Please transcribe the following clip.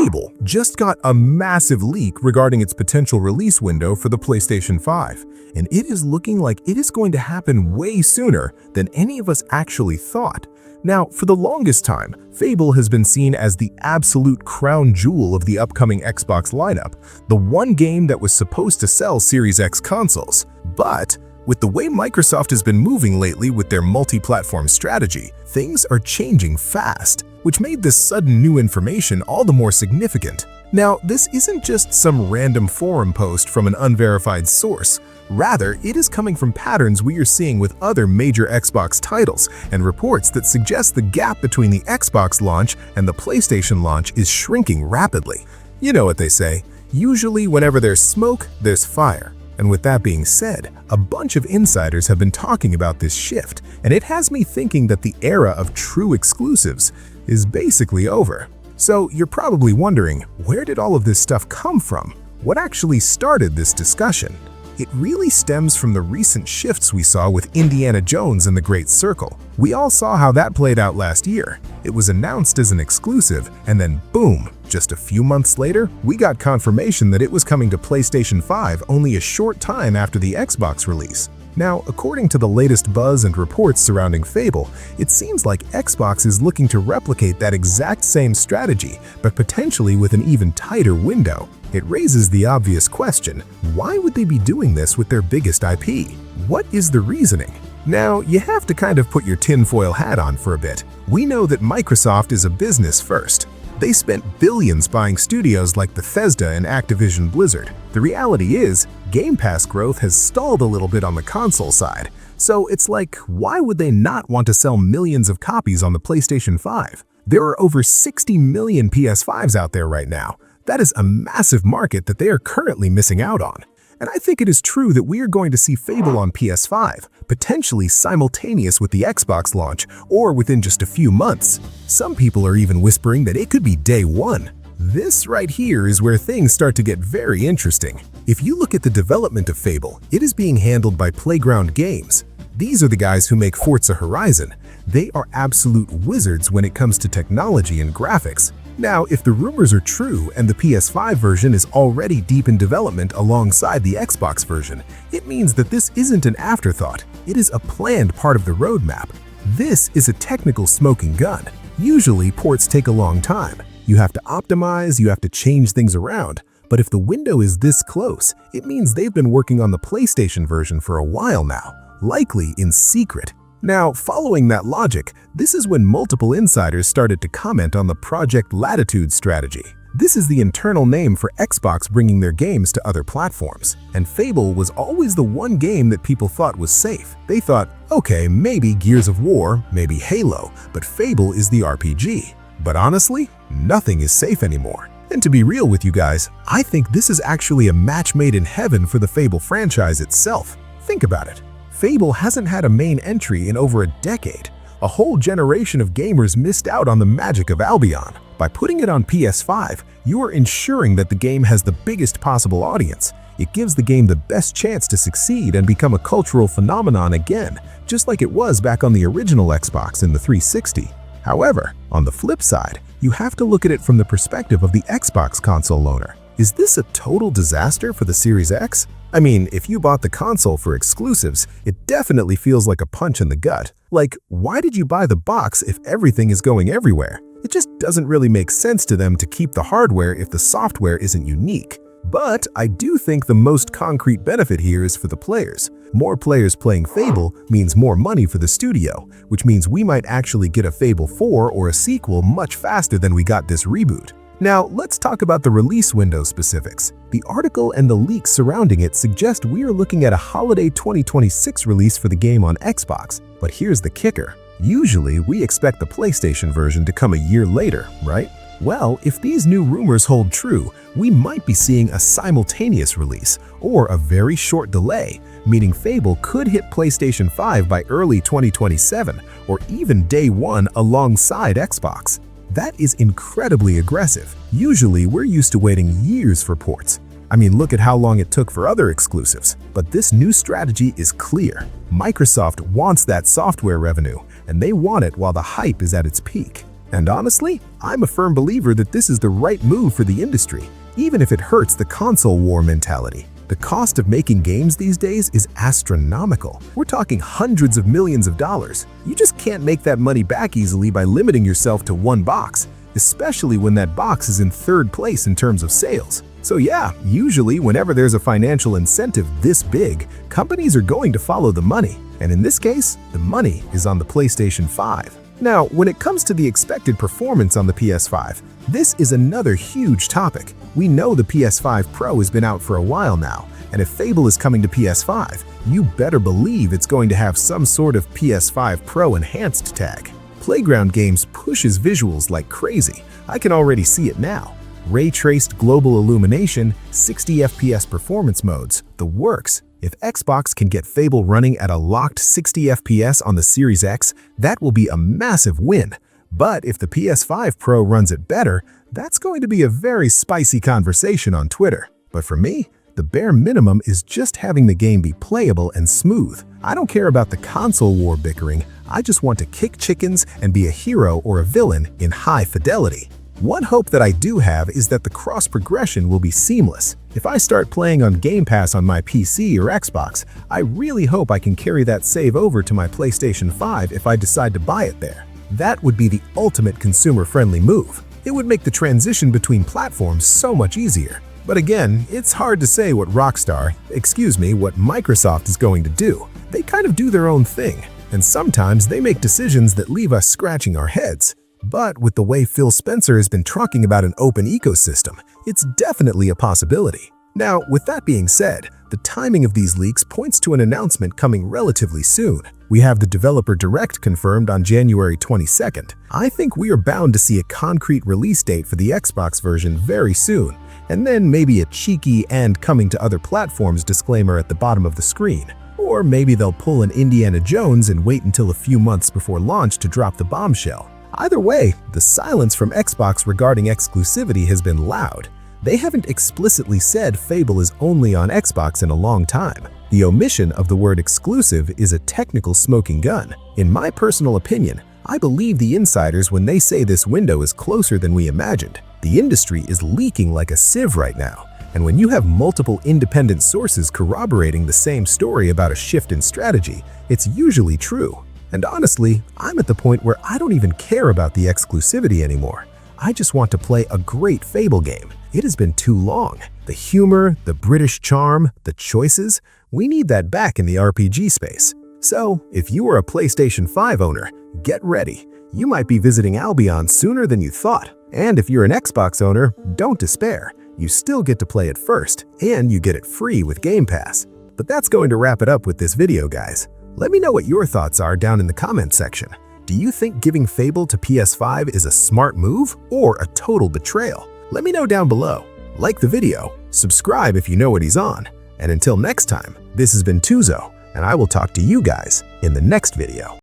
Fable just got a massive leak regarding its potential release window for the PlayStation 5, and it is looking like it is going to happen way sooner than any of us actually thought. Now, for the longest time, Fable has been seen as the absolute crown jewel of the upcoming Xbox lineup, the one game that was supposed to sell Series X consoles. But with the way Microsoft has been moving lately with their multi-platform strategy, things are changing fast, which made this sudden new information all the more significant. Now, this isn't just some random forum post from an unverified source. Rather, it is coming from patterns we are seeing with other major Xbox titles and reports that suggest the gap between the Xbox launch and the PlayStation launch is shrinking rapidly. You know what they say, usually whenever there's smoke, there's fire. And with that being said, a bunch of insiders have been talking about this shift, and it has me thinking that the era of true exclusives is basically over. So you're probably wondering, where did all of this stuff come from? What actually started this discussion? It really stems from the recent shifts we saw with Indiana Jones and the Great Circle. We all saw how that played out last year. It was announced as an exclusive, and then boom, just a few months later, we got confirmation that it was coming to PlayStation 5 only a short time after the Xbox release. Now, according to the latest buzz and reports surrounding Fable, it seems like Xbox is looking to replicate that exact same strategy, but potentially with an even tighter window. It raises the obvious question, why would they be doing this with their biggest IP? What is the reasoning? Now, you have to kind of put your tinfoil hat on for a bit. We know that Microsoft is a business first. They spent billions buying studios like Bethesda and Activision Blizzard. The reality is, Game Pass growth has stalled a little bit on the console side. So it's like, why would they not want to sell millions of copies on the PlayStation 5? There are over 60 million PS5s out there right now. That is a massive market that they are currently missing out on. And I think it is true that we are going to see Fable on PS5, potentially simultaneous with the Xbox launch or within just a few months. Some people are even whispering that it could be day one. This right here is where things start to get very interesting. If you look at the development of Fable, it is being handled by Playground Games. These are the guys who make Forza Horizon. They are absolute wizards when it comes to technology and graphics. Now, if the rumors are true and the PS5 version is already deep in development alongside the Xbox version, it means that this isn't an afterthought. It is a planned part of the roadmap. This is a technical smoking gun. Usually, ports take a long time. You have to optimize, you have to change things around. But if the window is this close, it means they've been working on the PlayStation version for a while now, likely in secret. Now, following that logic, this is when multiple insiders started to comment on the Project Latitude strategy. This is the internal name for Xbox bringing their games to other platforms. And Fable was always the one game that people thought was safe. They thought, okay, maybe Gears of War, maybe Halo, but Fable is the RPG. But honestly, nothing is safe anymore. And to be real with you guys, I think this is actually a match made in heaven for the Fable franchise itself. Think about it. Fable hasn't had a main entry in over a decade. A whole generation of gamers missed out on the magic of Albion. By putting it on PS5, you are ensuring that the game has the biggest possible audience. It gives the game the best chance to succeed and become a cultural phenomenon again, just like it was back on the original Xbox in the 360. However, on the flip side, you have to look at it from the perspective of the Xbox console owner. Is this a total disaster for the Series X? I mean, if you bought the console for exclusives, it definitely feels like a punch in the gut. Like, why did you buy the box if everything is going everywhere? It just doesn't really make sense to them to keep the hardware if the software isn't unique. But I do think the most concrete benefit here is for the players. More players playing Fable means more money for the studio, which means we might actually get a Fable 4 or a sequel much faster than we got this reboot. Now, let's talk about the release window specifics. The article and the leaks surrounding it suggest we are looking at a holiday 2026 release for the game on Xbox. But here's the kicker. Usually, we expect the PlayStation version to come a year later, right? Well, if these new rumors hold true, we might be seeing a simultaneous release, or a very short delay, meaning Fable could hit PlayStation 5 by early 2027, or even day one alongside Xbox. That is incredibly aggressive. Usually, we're used to waiting years for ports. I mean, look at how long it took for other exclusives. But this new strategy is clear. Microsoft wants that software revenue, and they want it while the hype is at its peak. And honestly, I'm a firm believer that this is the right move for the industry, even if it hurts the console war mentality. The cost of making games these days is astronomical. We're talking hundreds of millions of dollars. You just can't make that money back easily by limiting yourself to one box, especially when that box is in third place in terms of sales. So yeah, usually whenever there's a financial incentive this big, companies are going to follow the money. And in this case, the money is on the PlayStation 5. Now, when it comes to the expected performance on the PS5, this is another huge topic. We know the PS5 Pro has been out for a while now, and if Fable is coming to PS5, you better believe it's going to have some sort of PS5 Pro Enhanced tag. Playground Games pushes visuals like crazy. I can already see it now. Ray-traced global illumination, 60 FPS performance modes, the works. If Xbox can get Fable running at a locked 60 FPS on the Series X, that will be a massive win. But if the PS5 Pro runs it better, that's going to be a very spicy conversation on Twitter. But for me, the bare minimum is just having the game be playable and smooth. I don't care about the console war bickering, I just want to kick chickens and be a hero or a villain in high fidelity. One hope that I do have is that the cross-progression will be seamless. If I start playing on Game Pass on my PC or Xbox, I really hope I can carry that save over to my PlayStation 5 if I decide to buy it there. That would be the ultimate consumer-friendly move. It would make the transition between platforms so much easier. But again, it's hard to say what what Microsoft is going to do. They kind of do their own thing, and sometimes they make decisions that leave us scratching our heads. But with the way Phil Spencer has been talking about an open ecosystem, it's definitely a possibility. Now, with that being said, the timing of these leaks points to an announcement coming relatively soon. We have the Developer Direct confirmed on January 22nd. I think we are bound to see a concrete release date for the Xbox version very soon, and then maybe a cheeky and coming to other platforms disclaimer at the bottom of the screen. Or maybe they'll pull an Indiana Jones and wait until a few months before launch to drop the bombshell. Either way, the silence from Xbox regarding exclusivity has been loud. They haven't explicitly said Fable is only on Xbox in a long time. The omission of the word exclusive is a technical smoking gun. In my personal opinion, I believe the insiders when they say this window is closer than we imagined. The industry is leaking like a sieve right now, and when you have multiple independent sources corroborating the same story about a shift in strategy, it's usually true. And honestly, I'm at the point where I don't even care about the exclusivity anymore. I just want to play a great Fable game. It has been too long. The humor, the British charm, the choices, we need that back in the RPG space. So, if you are a PlayStation 5 owner, get ready. You might be visiting Albion sooner than you thought. And if you're an Xbox owner, don't despair. You still get to play it first, and you get it free with Game Pass. But that's going to wrap it up with this video, guys. Let me know what your thoughts are down in the comment section. Do you think giving Fable to PS5 is a smart move or a total betrayal? Let me know down below. Like the video, subscribe if you know what he's on, and until next time, this has been Touzo, and I will talk to you guys in the next video.